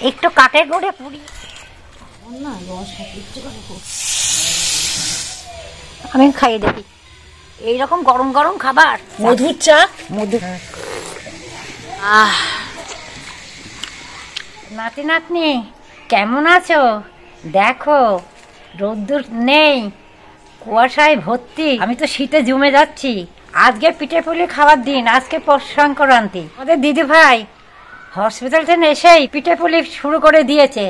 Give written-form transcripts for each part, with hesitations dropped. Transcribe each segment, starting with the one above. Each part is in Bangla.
একটু কাঠের গুঁড়ে পুড়ি না, আমি খাইয়ে দেখি। এইরকম গরম গরম খাবার, মধুর চা, মধু। নাতি নাতনি কেমন আছো? দেখো রোদ্দুর নেই, কুয়াশায় ভর্তি, আমি তো শীতে জমে যাচ্ছি। আজকে পিঠে পুলি খাওয়ার দিন, আজকে পৌষ সংক্রান্তি। আমাদের দিদি ভাই হসপিটাল থেকে এসেই পিঠে পুলি শুরু করে দিয়েছে।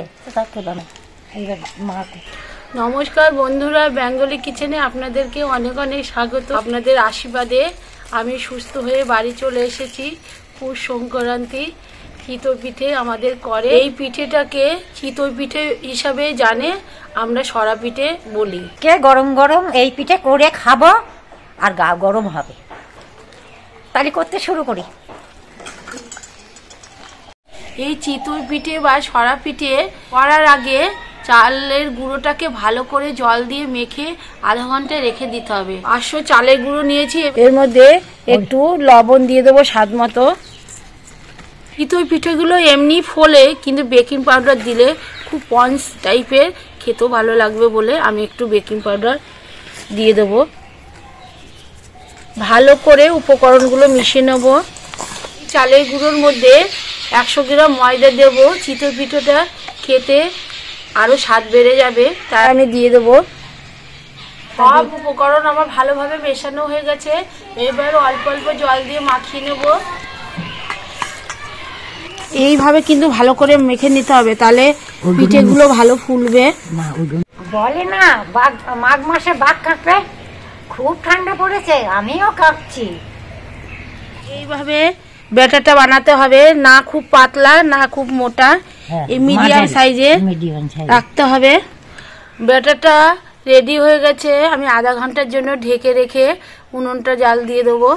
নমস্কার বন্ধুরা, বেঙ্গলি কিচেনে আপনাদেরকে অনেক অনেক স্বাগত। আপনাদের আশীর্বাদে আমি সুস্থ হয়ে বাড়ি চলে এসেছি। পৌষ সংক্রান্তি চিতই পিঠে আমাদের করে। এই পিঠেটাকে চিতই পিঠে হিসাবে জানে, আমরা সরা পিঠে বলি। কে গরম গরম এই পিঠে করে খাবো আর গা গরম হবে। তাহলে করতে শুরু করি। এই চিতই পিঠে বা সরা পিঠে করার আগে চালের গুঁড়োটাকে ভালো করে জল দিয়ে মেখে আধা ঘন্টা রেখে দিতে হবে। 500 চালের গুঁড়ো নিয়েছি, এর মধ্যে একটু লবণ দিয়ে দেবো স্বাদ মতো। চিতই পিঠেগুলো এমনি ফোলে, কিন্তু বেকিং পাউডার দিলে খুব পঞ্চ টাইপের খেতেও ভালো লাগবে বলে আমি একটু বেকিং পাউডার দিয়ে দেবো। ভালো করে উপকরণগুলো মিশিয়ে নেব। চালের গুঁড়োর মধ্যে 100 গ্রাম ময়দা দেব। চিতই পিঠেটা খেতে আরও স্বাদ বেড়ে যাবে, তাই আমি দিয়ে দেবো। সব উপকরণ আমার ভালোভাবে মেশানো হয়ে গেছে। এবার অল্প অল্প জল দিয়ে মাখিয়ে নেব। এইভাবে কিন্তু ভালো করে মেখে নিতে হবে, তাহলে পিঠেগুলো ভালো ফুলবে। বলে না মাঘ মাসে বাঘ কাঁপবে, খুব ঠান্ডা পড়েছে, আমিও কাঁপছি। এইভাবে ব্যাটারটা বানাতে হবে, না খুব পাতলা না খুব মোটা, এই মিডিয়াম সাইজে রাখতে হবে। ব্যাটারটা রেডি হয়ে গেছে। আমি আধা ঘন্টার জন্য ঢেকে রেখে উনুনটা জাল দিয়ে দেবো।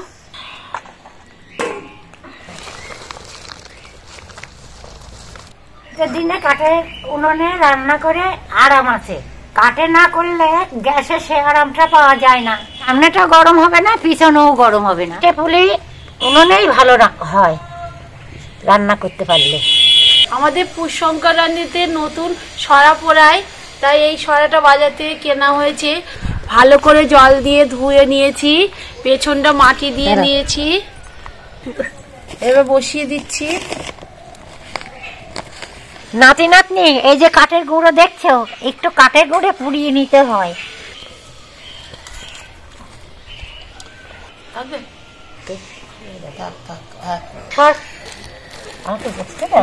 দিনে কাঠের উনুনে রান্না করে আরাম আছে, কাঠে না করলে গ্যাসে সে আরামটা পাওয়া যায় না। সামনেটা গরম হবে না, পিছনেও গরম হবে না। পুলি উনুনেই ভালো হয় রান্না করতে পারলে। আমাদের পৌষ সংক্রান্তিতে নতুন সরা পোড়ায়, তাই এই সরাটা বাজার থেকে কেনা হয়েছে। ভালো করে জল দিয়ে ধুয়ে নিয়েছি, পেছনটা মাটি দিয়ে নিয়েছি। এবার বসিয়ে দিচ্ছি। নাতি নাতনি এই যে কাঠের গুঁড়ো দেখছো, একটু কাঠের গুঁড়ে পুড়িয়ে নিতে হয়।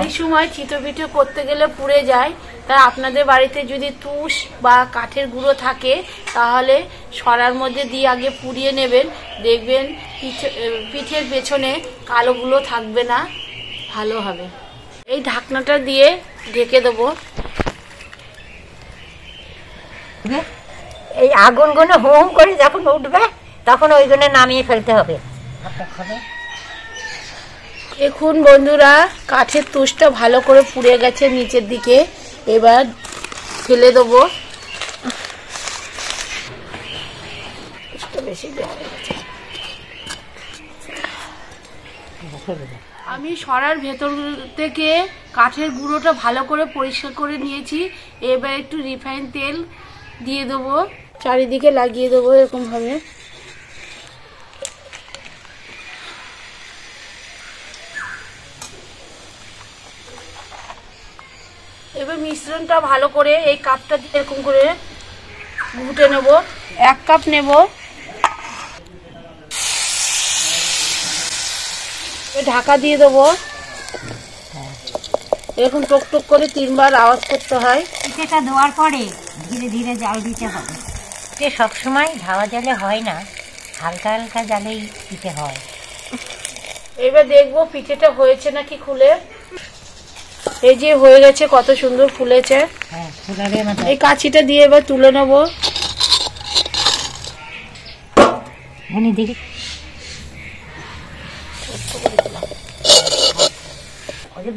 এই সময় চিতই পিঠে করতে গেলে পুড়ে যায়, তাই আপনাদের বাড়িতে যদি তুষ বা কাঠের গুঁড়ো থাকে তাহলে সরার মধ্যে দিয়ে আগে পুড়িয়ে নেবেন। দেখবেন পিঠের পেছনে কালোগুলো থাকবে না, ভালো হবে। এই ঢাকনাটা দিয়ে ঢেকে দেবো। এই আগুনগুলো হুম করে যখন উঠবে তখন ওইগুলো নামিয়ে ফেলতে হবে। দেখুন বন্ধুরা, কাঠের তুষটা ভালো করে পুড়ে গেছে নিচের দিকে। এবার ফেলে দেবো। আমি সরার ভেতর থেকে কাঠের গুঁড়োটা ভালো করে পরিষ্কার করে নিয়েছি। এবার একটু রিফাইন তেল দিয়ে দেবো, চারিদিকে লাগিয়ে দেবো এরকম ভাবে। এবার মিশ্রণটা ভালো করে এই কাপটা দিয়ে এরকম করে ঘুটে নেব। 1 কাপ নেব। ঢাকা দিয়ে দেবো। এরকম টক টক করে 3 বার আওয়াজ করতে হয়। পিঠেটা দেওয়ার পরে ধীরে ধীরে জাল দিতে হবে। পিঠে সবসময় ধাওয়া জালে হয় না, হালকা হালকা জালেই পিঠে হয়। এবার দেখবো পিঠেটা হয়েছে নাকি খুলে। এই যে হয়ে গেছে, কত সুন্দর ফুলেছে। এই কাঁচিটা দিয়ে এবার তুলে নেবো।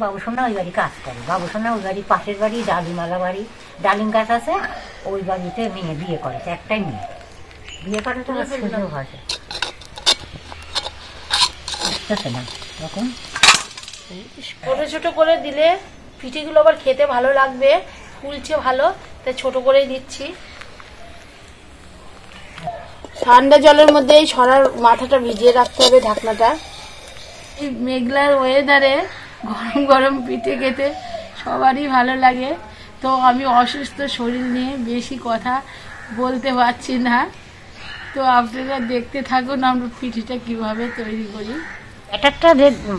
বাবুসোনা ওই বাড়ি কাজ করে, বাবুসোনা ওই বাড়ি পাশের বাড়ি ডালিমালা বাড়ি, ডালিম গাছ আছে, ওই বাড়িতে মেয়ে বিয়ে করেছে, একটাই মেয়ে বিয়ে করে। তো সুন্দর ভাষা না তখন ছোট ছোট করে দিলে পিঠেগুলো আবার খেতে ভালো লাগবে, ফুলছে ভালো, তাই ছোট করেই দিচ্ছি। ঠান্ডা জলের মধ্যে এই ছড়ার মাথাটা ভিজিয়ে রাখতে হবে, ঢাকনাটা। এই মেঘলার ওয়েদারে গরম গরম পিঠে খেতে সবারই ভালো লাগে। তো আমি অসুস্থ শরীর নিয়ে বেশি কথা বলতে পারছি না, তো আপনারা দেখতে থাকুন আমরা পিঠেটা কিভাবে তৈরি করি। ব্যাটারটা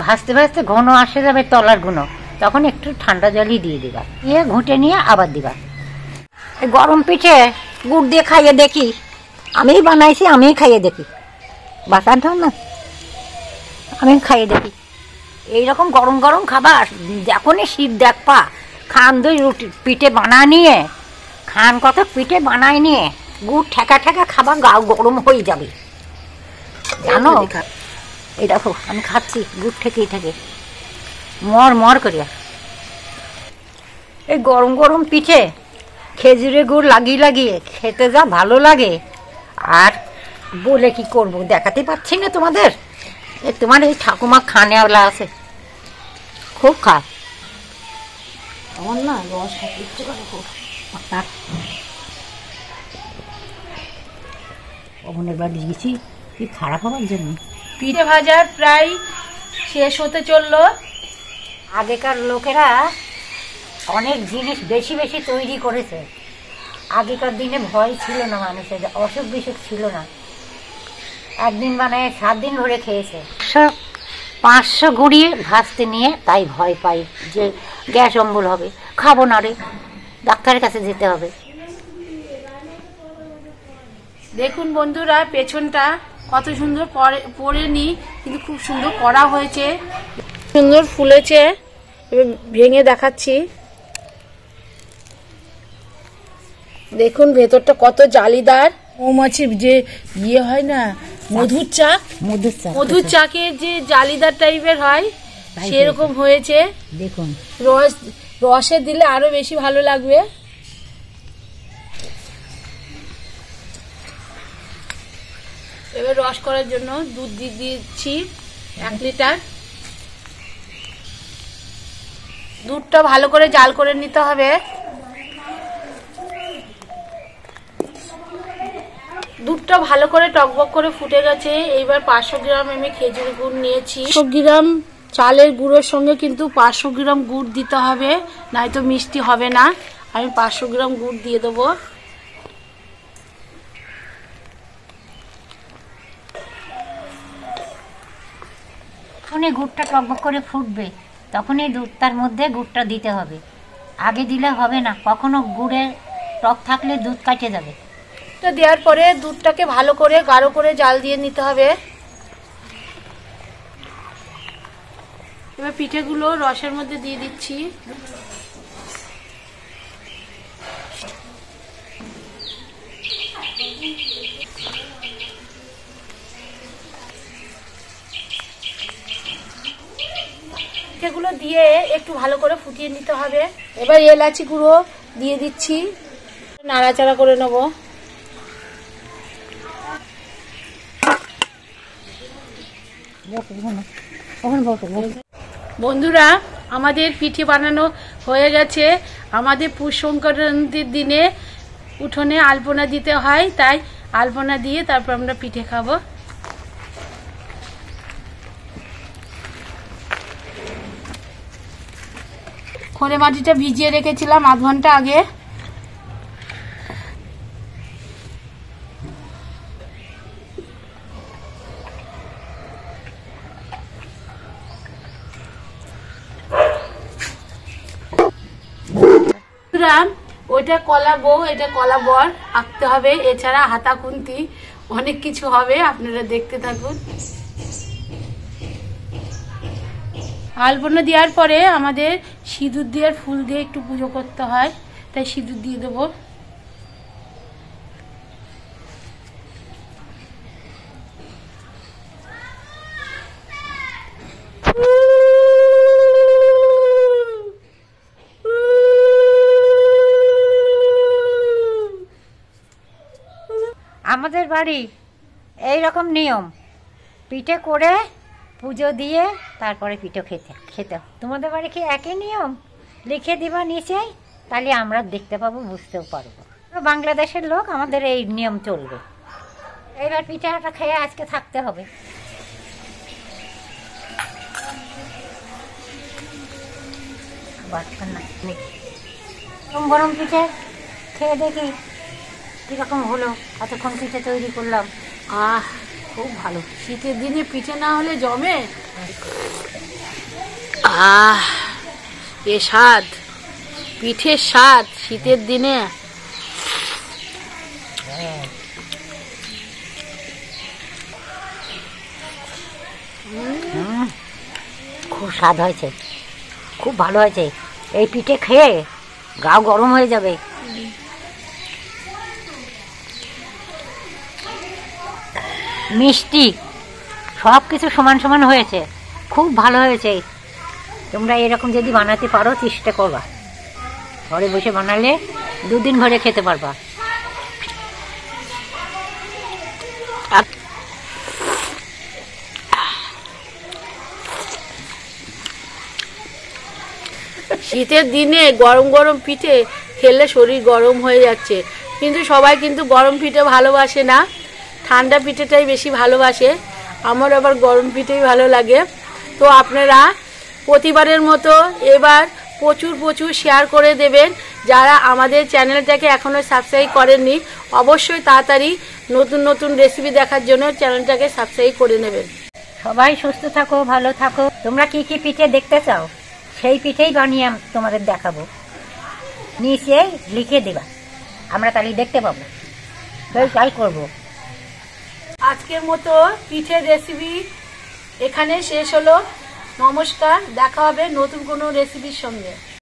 ভাজতে ভাজতে ঘন আসে যাবে, তলার ঘন, তখন একটু ঠান্ডা জলই দিয়ে দিবা, দিয়ে ঘুঁটে নিয়ে আবার দিবা। এই গরম পিঠে গুড় দিয়ে খাইয়ে দেখি, আমিই বানাইছি, আমিই খাইয়ে দেখি, বাসান না, আমি খাইয়ে দেখি। এইরকম গরম গরম খাবার যখনই শীত দেখবা, খান দুই রুটি পিঠে বানা নিয়ে, খান কত পিঠে বানাই নিয়ে গুড় ঠেকা ঠেকা খাবার, গা গরম হয়ে যাবে জানো। এই দেখো আমি খাচ্ছি গুড় ঠেকেই থাকে মর মর করিয়া। এই গরম গরম পিঠে খেজুরে গুড় লাগিয়ে লাগিয়ে খেতে যা ভালো লাগে, আর বলে কি করব, দেখাতে পাচ্ছি না তোমাদের। তোমার এই ঠাকুমা খানেওয়ালা আছে, খুব খায়। আমার না রস খাতে ইচ্ছে করে খুব। অমনের বাড়ি গেছি কি খারাপ হওয়ার জন্য। পিঠে ভাজা প্রায় শেষ হতে চললো। আগেকার লোকেরা অনেক জিনিস বেশি বেশি তৈরি করেছে। আগেকার দিনে ভয় ছিল না মানুষের, অসুখ বিসুখ ছিল না। একদিন মানে 7 দিন ধরে খেয়েছে। 500 গুঁড়িয়ে ভাজতে নিয়ে তাই ভয় পাই যে গ্যাস অম্বল হবে, খাবো না রে, ডাক্তারের কাছে যেতে হবে। দেখুন বন্ধুরা, পেছনটা কত সুন্দর পড়েনি, কিন্তু খুব সুন্দর করা হয়েছে, সুন্দর ফুলেছে। এবার ভেঙে দেখাচ্ছি, দেখুন ভেতরটা কত জালিদার। মৌমাছির যে ইয়ে হয় না, মধুর চাক, মধুর চাকের যে জালিদার টাইপের হয়, সেরকম হয়েছে। দেখুন রসে দিলে আরো বেশি ভালো লাগবে। এবার রস করার জন্য দুধ দিয়ে দিচ্ছি 1 লিটার। দুধটা ভালো করে জাল করে নিতে হবে। দুধটা ভালো করে টকবক করে ফুটে গেছে। এইবার 500 গ্রাম আমি খেজুর গুড় নিয়েছি। 100 গ্রাম চালের গুঁড়োর সঙ্গে কিন্তু 500 গ্রাম গুড় দিতে হবে, নয়তো মিষ্টি হবে না। আমি 500 গ্রাম গুড় দিয়ে দেবো। যখনই গুড়টা টকবক করে ফুটবে তখনই দুধটার মধ্যে গুড়টা দিতে হবে, আগে দিলে হবে না। কখনো গুড়ে টক থাকলে দুধ কাটে যাবে। এটা দেওয়ার পরে দুধটাকে ভালো করে গাঢ় করে জাল দিয়ে নিতে হবে। এবার পিঠেগুলো রসের মধ্যে দিয়ে দিচ্ছি। পিঠেগুলো দিয়ে একটু ভালো করে ফুটিয়ে নিতে হবে। এবার এলাচি গুঁড়ো দিয়ে দিচ্ছি, নাড়াচাড়া করে নেব। বন্ধুরা, আমাদের পিঠে বানানো হয়ে গেছে। আমাদের পুষ সংক্রান্তির দিনে উঠোনে আলপনা দিতে হয়, তাই আলপনা দিয়ে তারপর আমরা পিঠে খাবো। খোলে মাটিটা ভিজিয়ে রেখেছিলাম 1/2 ঘন্টা আগে। ওইটা কলা বউ, এটা কলা বর আঁকতে হবে, এছাড়া হাতা খুন্তি অনেক কিছু হবে, আপনারা দেখতে থাকুন। আলপনা দেওয়ার পরে আমাদের সিঁদুর দিয়ে ফুল দিয়ে একটু পুজো করতে হয়, তাই সিঁদুর দিয়ে দেবো। আমাদের বাড়ি এইরকম নিয়ম, পিঠে করে পুজো দিয়ে তারপরে পিঠে খেতে। তোমাদের বাড়ি কি একই নিয়ম লিখে দিবা নিচে, তাহলে আমরা দেখতে পাবো, বুঝতেও পারবো। বাংলাদেশের লোক, আমাদের এই নিয়ম চলবে। এবার পিঠাটা খেয়ে আজকে থাকতে হবে। গরম গরম পিঠে খেয়ে দেখি কিরকম হলো। এতক্ষণ পিঠে তৈরি করলাম, খুব ভালো। শীতের দিনে পিঠে না হলে জমে। এ স্বাদ, পিঠের স্বাদ শীতের দিনে। খুব স্বাদ হয়েছে, খুব ভালো হয়েছে। এই পিঠে খেয়ে গা গরম হয়ে যাবে। মিষ্টি সব কিছু সমান সমান হয়েছে, খুব ভালো হয়েছে। তোমরা এরকম যদি বানাতে পারো, চেষ্টা করবা। ঘরে বসে বানালে 2 দিন ভরে খেতে পারবা। শীতের দিনে গরম গরম পিঠে খেলে শরীর গরম হয়ে যাচ্ছে, কিন্তু সবাই কিন্তু গরম পিঠে ভালোবাসে না, ঠান্ডা পিঠেটাই বেশি ভালোবাসে। আমার আবার গরম পিঠেই ভালো লাগে। তো আপনারা প্রতিবারের মতো এবার প্রচুর প্রচুর শেয়ার করে দেবেন। যারা আমাদের চ্যানেলটাকে এখনও সাবস্ক্রাইব করেননি, অবশ্যই তাড়াতাড়ি নতুন নতুন রেসিপি দেখার জন্য চ্যানেলটাকে সাবস্ক্রাইব করে নেবেন। সবাই সুস্থ থাকো, ভালো থাকো। তোমরা কি কি পিঠে দেখতে চাও, সেই পিঠেই বানিয়ে তোমাদের দেখাবো। নিচে লিখে দেবা, আমরা তাহলে দেখতে পাবো, তাই করবো। আজকের মতো পিঠের রেসিপি এখানে শেষ হলো। নমস্কার, দেখা হবে নতুন কোনো রেসিপির সঙ্গে।